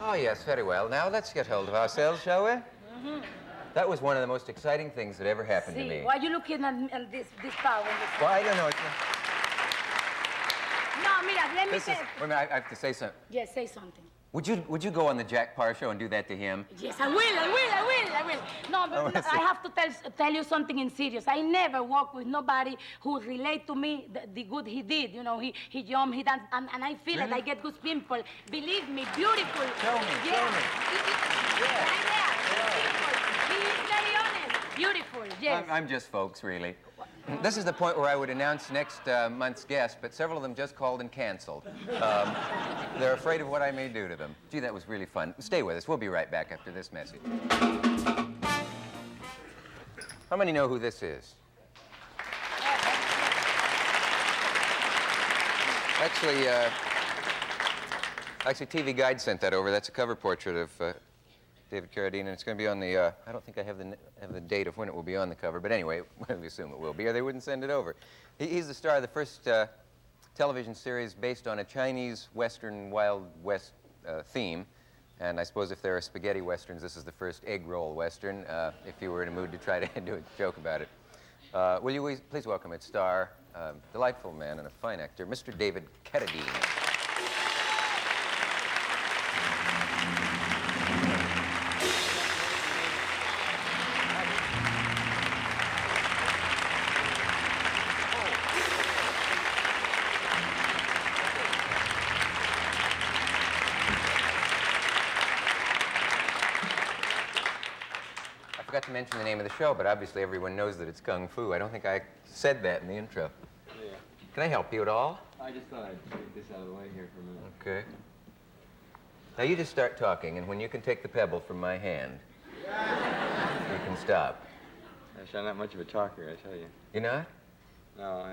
Oh, yes, very well. Now, let's get hold of ourselves, shall we? That was one of the most exciting things that ever happened to me. Why are you looking at this power? Well, I don't know. No, mira, let me say... Wait a minute, I have to say something. Yes, say something. Would you go on the Jack Parr show and do that to him? Yes, I will. No, but I have to tell you something in serious. I never work with nobody who relate to me the good he did. You know, he jumped, he danced, and I feel really? like I get good pimple. Believe me, beautiful. Show me. Right there. Beautiful. He is very honest. Beautiful, yes. I'm just folks, really. This is the point where I would announce next month's guest, but several of them just called and canceled. They're afraid of what I may do to them. Gee, that was really fun. Stay with us. We'll be right back after this message. How many know who this is? Actually, TV Guide sent that over. That's a cover portrait of David Carradine, and it's going to be on the, I don't think I have the date of when it will be on the cover, but anyway, we assume it will be, or they wouldn't send it over. He's the star of the first television series based on a Chinese Western Wild West theme, and I suppose if there are spaghetti Westerns, this is the first egg roll Western, if you were in a mood to try to do a joke about it. Will you please welcome its star, delightful man and a fine actor, Mr. David Carradine. I forgot to mention the name of the show, but obviously everyone knows that it's Kung Fu. I don't think I said that in the intro. Yeah. Can I help you at all? I just thought I'd take this out of the way here for a minute. Okay. Now you just start talking, and when you can take the pebble from my hand, you can stop. Gosh, I'm not much of a talker, I tell you. You're not? No,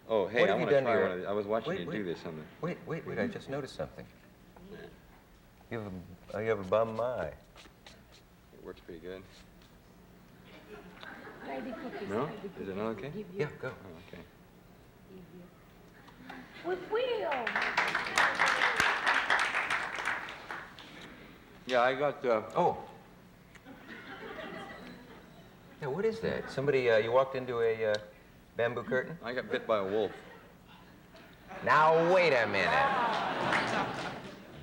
Oh, hey, What I have you want to done try to your... one of these. I was watching Wait, you do this on the... Wait, I just noticed something. You have a bum eye. It works pretty good. Lady cookies. No? Is it not okay? Yeah, go. Oh, okay. With Will. Yeah, I got, Oh. Yeah, what is that? Somebody, you walked into a bamboo curtain? I got bit by a wolf. Now, wait a minute.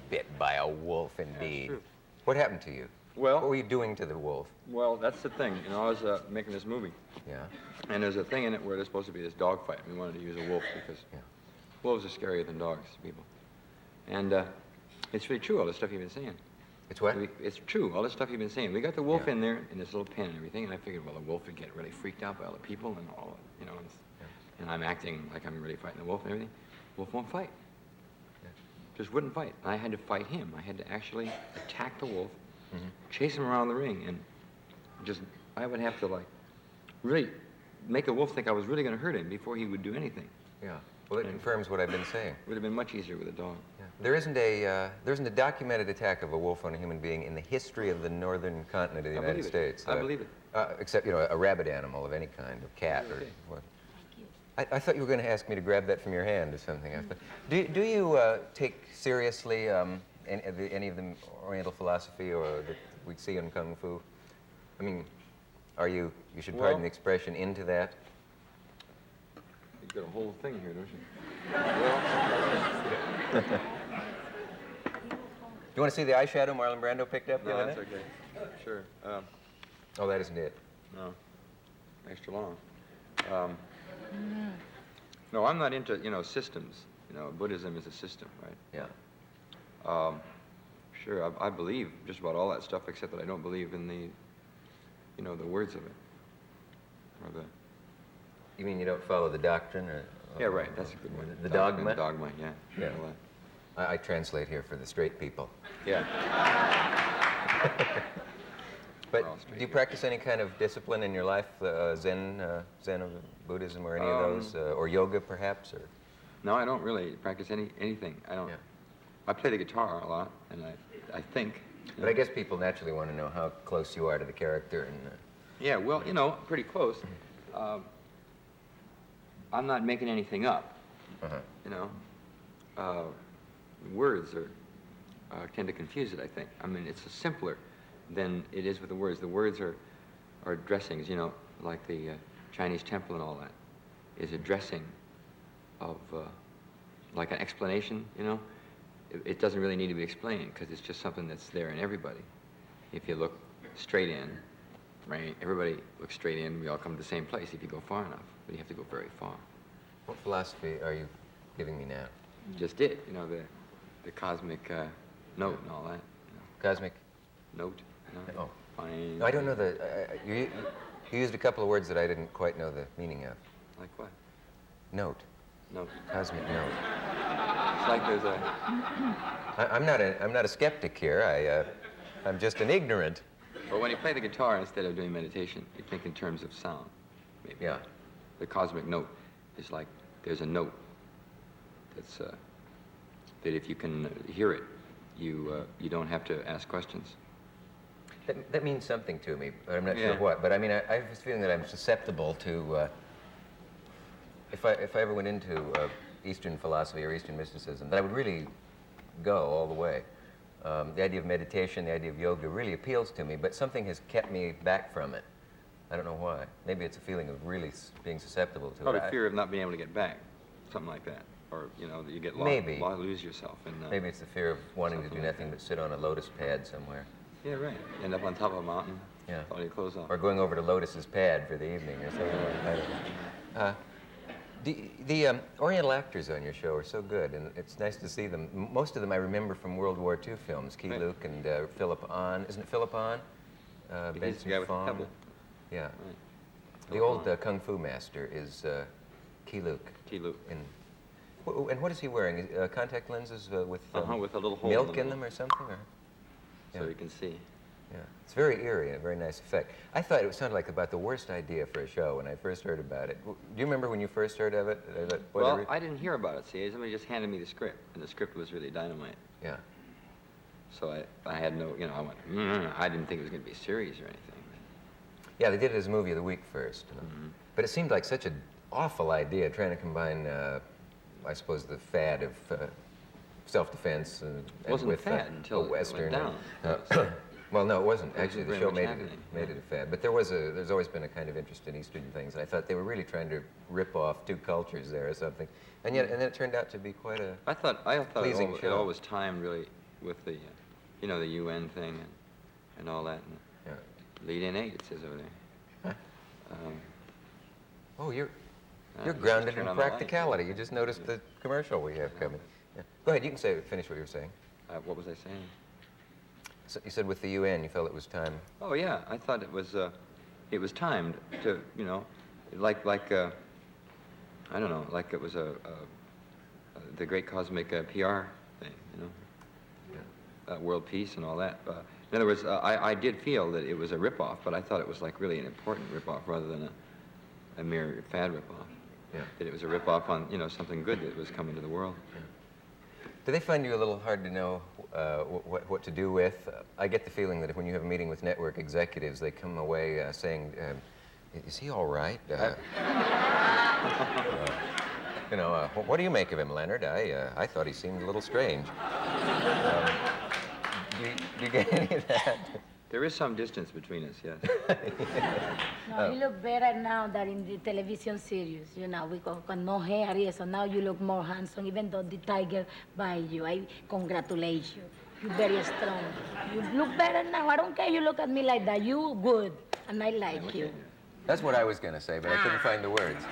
Bit by a wolf, indeed. true. What happened to you? Well... What were you doing to the wolf? Well, that's the thing. You know, I was making this movie. Yeah. And there's a thing in it where there's supposed to be this dog fight. We wanted to use a wolf because wolves are scarier than dogs to people. And it's really true, all the stuff you've been saying. It's what? It's true, all the stuff you've been saying. We got the wolf in there in this little pen and everything, and I figured, well, the wolf would get really freaked out by all the people and all, you know, and I'm acting like I'm really fighting the wolf and everything. Wolf won't fight. Just wouldn't fight. I had to fight him. I had to actually attack the wolf, chase him around the ring, and I would have to, like, really make the wolf think I was really going to hurt him before he would do anything. Yeah. Well, it confirms what I've been saying. Would have been much easier with a dog. Yeah. There isn't a documented attack of a wolf on a human being in the history of the northern continent of the United States. I believe it. Except, you know, a rabid animal of any kind, a cat or what. I thought you were going to ask me to grab that from your hand or something. Do you take seriously any of the Oriental philosophy or that we see in Kung Fu? I mean, are you should pardon the expression, into that? You've got a whole thing here, don't you? You want to see the eyeshadow Marlon Brando picked up? No, that's okay. Sure. Oh, that isn't it. No. Extra long. No, I'm not into, you know, systems. You know, Buddhism is a system, right? Yeah. Sure, I believe just about all that stuff, except that I don't believe in the, you know, the words of it. Or the... You mean you don't follow the doctrine? Or, yeah, right, that's a good one. The dogma? The dogma, yeah. Yeah. I translate here for the straight people. Yeah. But do you practice any kind of discipline in your life, Zen of Buddhism or any of those, or yoga perhaps? Or? No, I don't really practice anything. I don't. Yeah. I play the guitar a lot, and I think. But I guess people naturally want to know how close you are to the character. And yeah, well, you know, pretty close. I'm not making anything up. You know, words are tend to confuse it, I think. I mean, it's simpler than it is with the words. The words are dressings, you know, like the Chinese temple and all that is a dressing of, like an explanation, you know. It doesn't really need to be explained because it's just something that's there in everybody. If you look straight in, right, everybody looks straight in, we all come to the same place if you go far enough, but you have to go very far. What philosophy are you giving me now? You just did, you know, the cosmic note and all that. You know. Cosmic? Note, you know. Oh. Fine. No, I don't know the... you used a couple of words that I didn't quite know the meaning of. Like what? Note. Note. Cosmic note. It's like there's a... I'm not a skeptic here. I'm just an ignorant. But when you play the guitar, instead of doing meditation, you think in terms of sound, maybe. Yeah. The cosmic note is like there's a note that's that if you can hear it, you don't have to ask questions. That means something to me, but I'm not Yeah. sure what. But I mean, I have this feeling that I'm susceptible to. If I ever went into Eastern philosophy or Eastern mysticism, that I would really go all the way. The idea of meditation, the idea of yoga really appeals to me, but something has kept me back from it. I don't know why. Maybe it's a feeling of really being susceptible to Probably it. fear of not being able to get back, something like that. Or, you know, that you get lost, Maybe. lose yourself. And, Maybe it's the fear of wanting to do something like nothing but sit on a lotus pad somewhere. Yeah, right. End up on top of a mountain, Yeah. all your clothes off. Or going over to Lotus's pad for the evening or something like that. The Oriental actors on your show are so good, and it's nice to see them. Most of them I remember from World War II films. Key Right. Luke and Philip Ahn. Isn't it Philip Ahn? He's the Benson guy with the Fong. pebble. Yeah. Right. The old Kung Fu master is Key Luke. T-Luke. And what is he wearing? Contact lenses with With a little hole milk in in them. them or something? Or? So Yeah. you can see. Yeah, it's very eerie and a very nice effect. I thought it sounded like about the worst idea for a show when I first heard about it. Do you remember when you first heard of it? Well, I didn't hear about it, see. Somebody just handed me the script, and the script was really dynamite. Yeah. So I had no, you know, I went, I didn't think it was going to be serious or anything. Yeah, they did it as movie of the week first. You know? But it seemed like such an awful idea, trying to combine, I suppose, the fad of self-defense and Wasn't with a fad until a Western. it went down. Well, no, it wasn't. There Actually, wasn't the show very made much it, happening. made it a fad. But there's always been a kind of interest in Eastern things, and I thought they were really trying to rip off two cultures there or something. And then it turned out to be quite a I thought pleasing it show. all was timed really with the, you know, the UN thing and all that. And Yeah. lead in 8, it says over there. Oh, you're just grounded turn in on the light. practicality. You just noticed the commercial we have coming. Yeah. Go ahead, you can finish what you were saying. What was I saying? So you said with the UN, you felt it was time. Oh yeah, I thought it was timed to, you know, like I don't know, like it was the great cosmic PR thing, you know, world peace and all that. In other words, I did feel that it was a ripoff, but I thought it was like really an important ripoff rather than a mere fad ripoff. Yeah. That it was a ripoff on, you know, something good that was coming to the world. Do they find you a little hard to know what to do with? I get the feeling that when you have a meeting with network executives, they come away saying, is he all right? You know, what do you make of him, Leonard? I thought he seemed a little strange. Do you get any of that? There is some distance between us, yes. No, you look better now than in the television series. You know, we got no hair, so now you look more handsome, even though the tiger bite you. I congratulate you. You're very strong. You look better now. I don't care you look at me like that. You good, and I like you. That's what I was going to say, but I couldn't find the words.